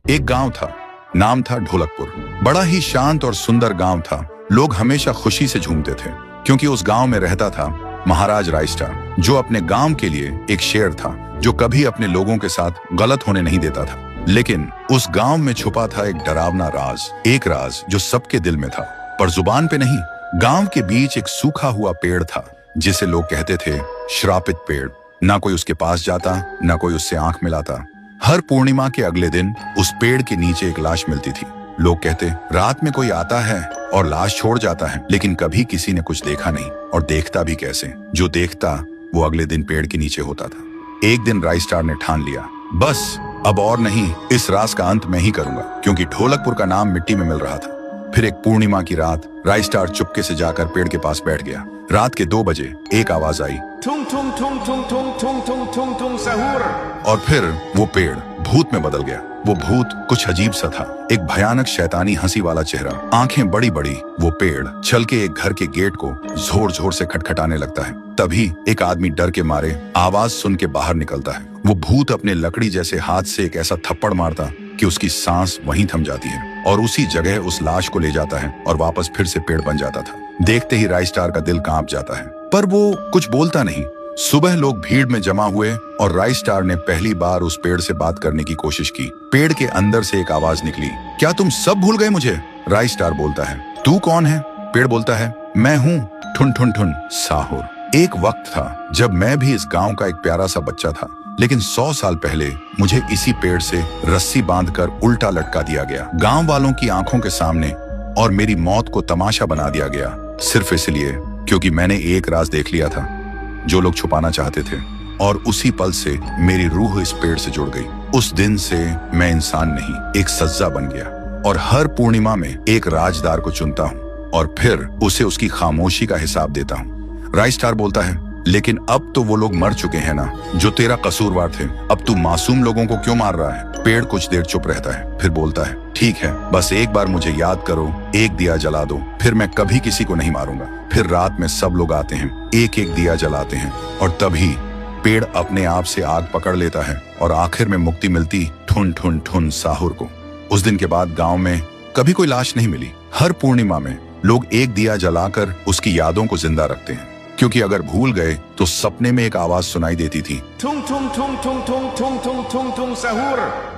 एक गांव था, नाम था ढोलकपुर। बड़ा ही शांत और सुंदर गांव था। लोग हमेशा खुशी से झूमते थे क्योंकि उस गांव में रहता था महाराज रायस्टार, जो अपने गांव के लिए एक शेर था जो कभी अपने लोगों के साथ गलत होने नहीं देता था। लेकिन उस गांव में छुपा था एक डरावना राज, एक राज जो सबके दिल में था पर जुबान पे नहीं। गांव के बीच एक सूखा हुआ पेड़ था जिसे लोग कहते थे श्रापित पेड़। ना कोई उसके पास जाता, ना कोई उससे आंख मिलाता। हर पूर्णिमा के अगले दिन उस पेड़ के नीचे एक लाश मिलती थी। लोग कहते रात में कोई आता है और लाश छोड़ जाता है, लेकिन कभी किसी ने कुछ देखा नहीं और देखता भी कैसे। जो देखता वो अगले दिन पेड़ के नीचे होता था। एक दिन रायस्टार ने ठान लिया, बस अब और नहीं, इस राज का अंत मैं ही करूंगा, क्योंकि ढोलकपुर का नाम मिट्टी में मिल रहा था। फिर एक पूर्णिमा की रात रायस्टार चुपके से जाकर पेड़ के पास बैठ गया। रात के 2 बजे एक आवाज आई, ठुंग ठुंग ठुंग ठुंग ठुंग ठुंग ठुंग ठुंग ठुंग सहूर। और फिर वो पेड़ भूत में बदल गया। वो भूत कुछ अजीब सा था, एक भयानक शैतानी हंसी वाला चेहरा, आंखें बड़ी बड़ी। वो पेड़ चल के एक घर के गेट को जोर जोर से खटखटाने लगता है। तभी एक आदमी डर के मारे आवाज सुन के बाहर निकलता है। वो भूत अपने लकड़ी जैसे हाथ से एक ऐसा थप्पड़ मारता कि उसकी सांस वहीं थम जाती है और उसी जगह उस लाश को ले जाता है और वापस फिर से पेड़ बन जाता था। देखते ही रायस्टार का दिल कांप जाता है, पर वो कुछ बोलता नहीं। सुबह लोग भीड़ में जमा हुए और रायस्टार ने पहली बार उस पेड़ से बात करने की कोशिश की। पेड़ के अंदर से एक आवाज निकली, क्या तुम सब भूल गए मुझे? रायस्टार बोलता है, तू कौन है? पेड़ बोलता है, मैं हूँ ठुन ठुन ठुन साहुर। एक वक्त था जब मैं भी इस गांव का एक प्यारा सा बच्चा था, लेकिन 100 साल पहले मुझे इसी पेड़ से रस्सी बांधकर उल्टा लटका दिया गया, गांव वालों की आंखों के सामने, और मेरी मौत को तमाशा बना दिया गया, सिर्फ इसलिए क्योंकि मैंने एक राज देख लिया था जो लोग छुपाना चाहते थे। और उसी पल से मेरी रूह इस पेड़ से जुड़ गई। उस दिन से मैं इंसान नहीं, एक सज्जा बन गया, और हर पूर्णिमा में एक राजदार को चुनता हूँ और फिर उसे उसकी खामोशी का हिसाब देता हूँ। रायस्टार बोलता है, लेकिन अब तो वो लोग मर चुके हैं ना जो तेरा कसूरवार थे। अब तू मासूम लोगों को क्यों मार रहा है? पेड़ कुछ देर चुप रहता है, फिर बोलता है, ठीक है, बस एक बार मुझे याद करो, एक दिया जला दो, फिर मैं कभी किसी को नहीं मारूंगा। फिर रात में सब लोग आते हैं, एक एक दिया जलाते हैं, और तभी पेड़ अपने आप से आग पकड़ लेता है और आखिर में मुक्ति मिलती ठुन ठुन ठुन साहुर को। उस दिन के बाद गांव में कभी कोई लाश नहीं मिली। हर पूर्णिमा में लोग एक दिया जलाकर उसकी यादों को जिंदा रखते हैं, क्योंकि अगर भूल गए तो सपने में एक आवाज सुनाई देती थी, ठुंग ठुंग ठुंग ठुंग ठुंग ठुंग ठुंग ठुंग ठुंग सहूर।